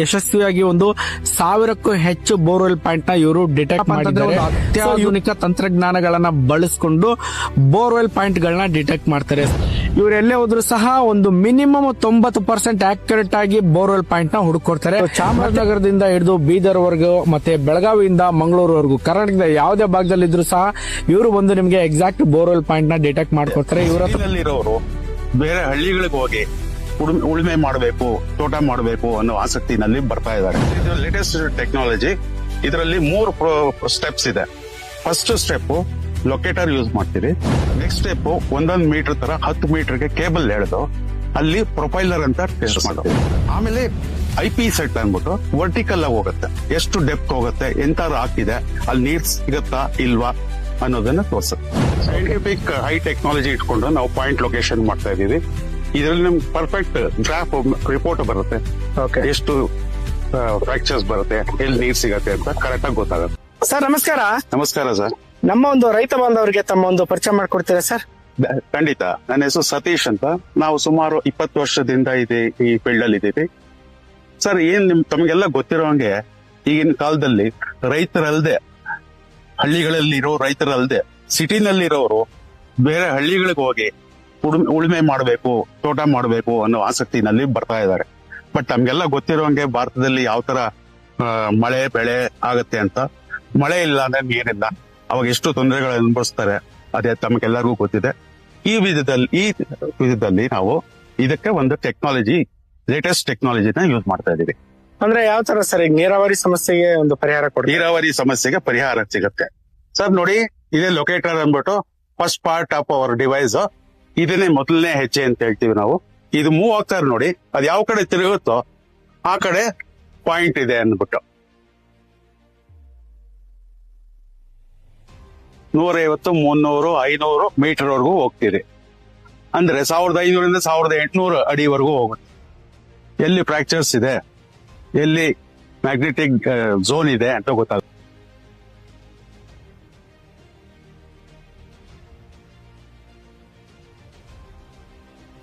ಯಶಸ್ವಿಯಾಗಿ 1000ಕ್ಕೂ ಹೆಚ್ಚು borewell point ನ ಇವರು ಡಿಟೆಕ್ಟ್ ಮಾಡಿದ್ದಾರೆ. ಅತ್ಯಾಧುನಿಕ ತಂತ್ರಜ್ಞಾನಗಳನ್ನ ಬಳಸಿಕೊಂಡು ಬೋರ್ವೆಲ್ ಪಾಯಿಂಟ್ ಗಳನ್ನ ಡಿಟೆಕ್ಟ್ ಮಾಡ್ತಾರೆ. ಇವ್ರು ಎಲ್ಲೇ ಹೋದ್ರು ಸಹ ಒಂದು ಮಿನಿಮಮ್ 90% ಆಕ್ಯುರೇಟ್ ಆಗಿ ಬೋರ್ವೆಲ್ ಪಾಯಿಂಟ್ ನ ಹುಡುಕೊಡ್ತಾರೆ. ಚಾಮರಾಜನಗರದಿಂದ ಹಿಡಿದು ಬೀದರ್ ವರೆಗೂ ಮತ್ತೆ ಬೆಳಗಾವಿಯಿಂದ ಮಂಗಳೂರುವರೆಗೂ ಕರ್ನಾಟಕದ ಯಾವುದೇ ಭಾಗದಲ್ಲಿ ಇದ್ರು ಸಹ ಇವರು ಬಂದು ನಿಮಗೆ ಎಕ್ಸಾಕ್ಟ್ ಬೋರ್ವೆಲ್ ಪಾಯಿಂಟ್ ನ ಡಿಟೆಕ್ಟ್ ಮಾಡ್ಕೊಡ್ತಾರೆ. ಇವರಲ್ಲಿರೋರು ಬೇರೆ ಹಳ್ಳಿಗಳಿಗೆ ಹೋಗಿ ಉಳುಮೆ ಮಾಡಬೇಕು, ತೋಟ ಮಾಡಬೇಕು ಅನ್ನೋ ಆಸಕ್ತಿನಲ್ಲಿ ಬರ್ತಾ ಇದ್ದಾರೆ. ಇದು ಲೇಟೆಸ್ಟ್ ಟೆಕ್ನಾಲಜಿ. ಇದರಲ್ಲಿ 3 ಸ್ಟೆಪ್ಸ್ ಇದೆ. ಫಸ್ಟ್ ಸ್ಟೆಪ್ ಲೊಕೇಟರ್ ಯೂಸ್ ಮಾಡ್ತೀವಿ. ನೆಕ್ಸ್ಟ್ ಸ್ಟೆಪ್ 1 ಮೀಟರ್ ತರ 10 ಮೀಟರ್ಗೆ ಕೇಬಲ್ ಎಳೆದು ಅಲ್ಲಿ ಪ್ರೊಫೈಲರ್ ಅಂತ ಟೆಸ್ಟ್ ಮಾಡ್ತೀವಿ. ಆಮೇಲೆ IP ಸೆಟ್ ಅಂದ್ಬಿಟ್ಟು ವರ್ಟಿಕಲ್ ಆಗಿ ಹೋಗುತ್ತೆ, ಎಷ್ಟು ಡೆಪ್ತ್ ಹೋಗುತ್ತೆ, ಎಂತ ರಾಕ್ ಇದೆ, ಅಲ್ಲಿ ನೀರ್ ಸಿಗತ್ತಾ ಇಲ್ವಾ ಅನ್ನೋದನ್ನ ತೋರಿಸುತ್ತೆ. ಸೈಂಟಿಫಿಕ್ ಹೈ ಟೆಕ್ನಾಲಜಿ ಇಟ್ಕೊಂಡು ನಾವು ಪಾಯಿಂಟ್ ಲೊಕೇಶನ್ ಮಾಡ್ತಾ ಇದೀವಿ. ಇದರಲ್ಲಿ ನಮ್ಗೆ ಪರ್ಫೆಕ್ಟ್ ಗ್ರಾಫ್ ರಿಪೋರ್ಟ್ ಬರುತ್ತೆ. ಎಷ್ಟು ಫ್ರಾಕ್ಚರ್ಸ್ ಬರುತ್ತೆ, ಎಲ್ಲಿ ನೀರ್ ಸಿಗತ್ತೆ ಅಂತ ಕರೆಕ್ಟ್ ಆಗಿ ಗೊತ್ತಾಗುತ್ತೆ. ಸರ್ ನಮಸ್ಕಾರ. ನಮಸ್ಕಾರ ಸರ್. ನಮ್ಮ ಒಂದು ರೈತ ಬಾಂಧವರಿಗೆ ತಮ್ಮ ಒಂದು ಪರಿಚಯ ಮಾಡ್ಕೊಡ್ತೀರಾ ಸರ್? ಖಂಡಿತ. ನನ್ನ ಹೆಸರು ಸತೀಶ್ ಅಂತ. ನಾವು ಸುಮಾರು 20 ವರ್ಷದಿಂದ ಈ ಫೀಲ್ಡ್ ಅಲ್ಲಿ ಇದ್ದೀವಿ ಸರ್. ತಮಗೆಲ್ಲ ಗೊತ್ತಿರೋ ಹಂಗೆ ಈಗಿನ ಕಾಲದಲ್ಲಿ ರೈತರಲ್ಲದೆ, ಹಳ್ಳಿಗಳಲ್ಲಿರೋ ರೈತರಲ್ಲದೆ ಸಿಟಿನಲ್ಲಿರೋರು ಬೇರೆ ಹಳ್ಳಿಗಳಿಗೆ ಹೋಗಿ ಉಳುಮೆ ಮಾಡಬೇಕು, ತೋಟ ಮಾಡಬೇಕು ಅನ್ನೋ ಆಸಕ್ತಿನಲ್ಲಿ ಬರ್ತಾ ಇದ್ದಾರೆ. ಬಟ್ ನಮ್ಗೆಲ್ಲ ಗೊತ್ತಿರೋ ಹಂಗೆ ಭಾರತದಲ್ಲಿ ಯಾವ ತರ ಮಳೆ ಬೆಳೆ ಆಗತ್ತೆ ಅಂತ. ಮಳೆ ಇಲ್ಲ ಅಂದ್ರೆ ನೀರಿಲ್ಲ, ಅವಾಗ ಎಷ್ಟು ತೊಂದರೆಗಳು ಅನುಭವಿಸ್ತಾರೆ ಅದೇ ತಮಗೆಲ್ಲರಿಗೂ ಗೊತ್ತಿದೆ. ಈ ವಿಧದಲ್ಲಿ ನಾವು ಇದಕ್ಕೆ ಒಂದು ಟೆಕ್ನಾಲಜಿ, ಲೇಟೆಸ್ಟ್ ಟೆಕ್ನಾಲಜಿನ ಯೂಸ್ ಮಾಡ್ತಾ ಇದೀವಿ. ಅಂದ್ರೆ ಯಾವ ತರ ಸರ್? ಈಗ ನೀರಾವರಿ ಸಮಸ್ಯೆಗೆ ಒಂದು ಪರಿಹಾರ ಕೊಡಿ. ನೀರಾವರಿ ಸಮಸ್ಯೆಗೆ ಪರಿಹಾರ ಸಿಗುತ್ತೆ ಸರ್. ನೋಡಿ, ಇದೇ ಲೊಕೇಟರ್ ಅಂದ್ಬಿಟ್ಟು first part of our device. ಇದನ್ನೇ ಮೊದಲನೇ ಹೆಜ್ಜೆ ಅಂತ ಹೇಳ್ತೀವಿ ನಾವು. ಇದು ಮೂವ್ ಆಗ್ತಾರೆ ನೋಡಿ, ಅದು ಯಾವ ಕಡೆ ತಿರುಗುತ್ತೋ ಆ ಕಡೆ ಪಾಯಿಂಟ್ ಇದೆ ಅಂದ್ಬಿಟ್ಟು 150, 300, 500 ಮೀಟರ್ ವರೆಗೂ ಹೋಗ್ತೀರಿ. ಅಂದ್ರೆ 1500 1800 ಅಡಿವರೆಗೂ ಹೋಗುತ್ತೆ. ಎಲ್ಲಿ ಫ್ರಾಕ್ಚರ್ಸ್ ಇದೆ, ಎಲ್ಲಿ ಮ್ಯಾಗ್ನೆಟಿಕ್ ಝೋನ್ ಇದೆ ಅಂತ ಗೊತ್ತಾಗುತ್ತೆ.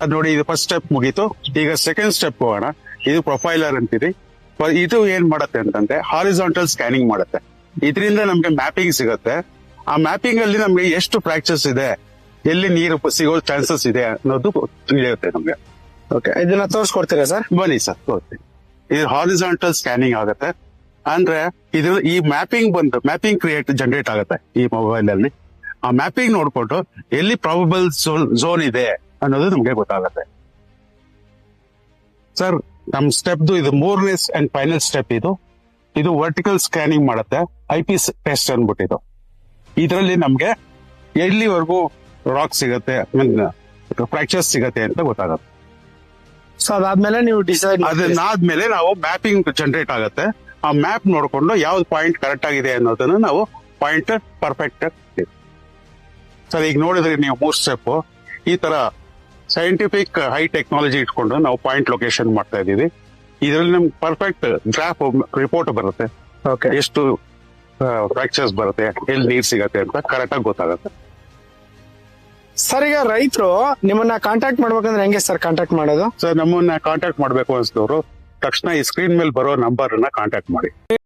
ಅದ್ ನೋಡಿ, ಇದು ಫಸ್ಟ್ ಸ್ಟೆಪ್ ಮುಗೀತು. ಈಗ ಸೆಕೆಂಡ್ ಸ್ಟೆಪ್ ಹೋಗೋಣ. ಇದು ಪ್ರೊಫೈಲರ್ ಅಂತೀರಿ. ಇದು ಏನ್ ಮಾಡತ್ತೆ ಅಂತಂದ್ರೆ ಹಾರಿಜಾಂಟಲ್ ಸ್ಕ್ಯಾನಿಂಗ್ ಮಾಡುತ್ತೆ. ಇದರಿಂದ ನಮ್ಗೆ ಮ್ಯಾಪಿಂಗ್ ಸಿಗುತ್ತೆ. ಆ ಮ್ಯಾಪಿಂಗ್ ಅಲ್ಲಿ ನಮ್ಗೆ ಎಷ್ಟು ಫ್ರಾಕ್ಚರ್ಸ್ ಇದೆ, ಎಲ್ಲಿ ನೀರು ಸಿಗೋ ಚಾನ್ಸಸ್ ಇದೆ ಅನ್ನೋದು ತಿಳಿಯುತ್ತೆ ನಮ್ಗೆ. ಓಕೆ, ಇದನ್ನ ತೋರಿಸ್ಕೊಡ್ತೀರಾ ಸರ್? ಬನ್ನಿ ಸರ್, ತೋರಿಸ್ತೀನಿ. ಇದು ಹಾರಿಜಾಂಟಲ್ ಸ್ಕ್ಯಾನಿಂಗ್ ಆಗುತ್ತೆ. ಅಂದ್ರೆ ಇದು ಈ ಮ್ಯಾಪಿಂಗ್ ಜನರೇಟ್ ಆಗುತ್ತೆ ಈ ಮೊಬೈಲ್ ಅಲ್ಲಿ. ಆ ಮ್ಯಾಪಿಂಗ್ ನೋಡ್ಕೊಂಡು ಎಲ್ಲಿ ಪ್ರಾಬಬಲ್ ಝೋನ್ ಇದೆ ಅನ್ನೋದು ನಮ್ಗೆ ಗೊತ್ತಾಗುತ್ತೆ ಸರ್. ನಮ್ ಸ್ಟೆಪ್ ಇದು 3ನೇ ಅಂಡ್ ಫೈನಲ್ ಸ್ಟೆಪ್. ಇದು ವರ್ಟಿಕಲ್ ಸ್ಕ್ಯಾನಿಂಗ್ ಮಾಡುತ್ತೆ. IP ಟೆಸ್ಟ್ ಅನ್ಬಿಟ್ಟಿದ್ದು. ಇದರಲ್ಲಿ ನಮ್ಗೆ ಎಲ್ಲಿವರೆಗೂ ರಾಕ್ ಸಿಗತ್ತೆ, ಫ್ರಾಕ್ಚರ್ಸ್ ಸಿಗತ್ತೆ ಅಂತ ಗೊತ್ತಾಗುತ್ತೆ. ಸೊ ಅದಾದ್ಮೇಲೆ ನೀವು ಡಿಸೈಡ್, ಅದನ್ನಾದ್ಮೇಲೆ ನಾವು ಮ್ಯಾಪಿಂಗ್ ಜನರೇಟ್ ಆಗುತ್ತೆ. ಆ ಮ್ಯಾಪ್ ನೋಡ್ಕೊಂಡು ಯಾವ್ದು ಪಾಯಿಂಟ್ ಕರೆಕ್ಟ್ ಆಗಿದೆ ಅನ್ನೋದನ್ನ ನಾವು ಪಾಯಿಂಟ್ ಪರ್ಫೆಕ್ಟ್ ಸರ್. ಈಗ ನೋಡಿದ್ರೆ ನೀವು 3 ಸ್ಟೆಪ್ ಈ ತರ ಸೈಂಟಿಫಿಕ್ ಹೈ ಟೆಕ್ನಾಲಜಿ ಇಟ್ಕೊಂಡು ನಾವು ಪಾಯಿಂಟ್ ಲೊಕೇಶನ್ ಮಾಡ್ತಾ ಇದೀವಿ. ಇದರಲ್ಲಿ ನಮ್ಗೆ ಪರ್ಫೆಕ್ಟ್ ಗ್ರಾಫ್ ರಿಪೋರ್ಟ್ ಬರುತ್ತೆ. ಎಷ್ಟು ಫ್ರಾಕ್ಚರ್ಸ್ ಬರುತ್ತೆ, ಎಲ್ಲಿ ನೀರ್ ಸಿಗತ್ತೆ ಅಂತ ಕರೆಕ್ಟ್ ಆಗಿ ಗೊತ್ತಾಗುತ್ತೆ ಸರ್. ಈಗ ರೈತರು ನಿಮ್ಮನ್ನ ಕಾಂಟ್ಯಾಕ್ಟ್ ಮಾಡ್ಬೇಕಂದ್ರೆ ಹೆಂಗೆ ಸರ್ ಕಾಂಟ್ಯಾಕ್ಟ್ ಮಾಡೋದು? ಸರ್, ನಮ್ಮನ್ನ ಕಾಂಟ್ಯಾಕ್ಟ್ ಮಾಡ್ಬೇಕು ಅನ್ಸಿದವರು ತಕ್ಷಣ ಈ ಸ್ಕ್ರೀನ್ ಮೇಲೆ ಬರೋ ನಂಬರ್ ಅನ್ನ ಕಾಂಟ್ಯಾಕ್ಟ್ ಮಾಡಿ.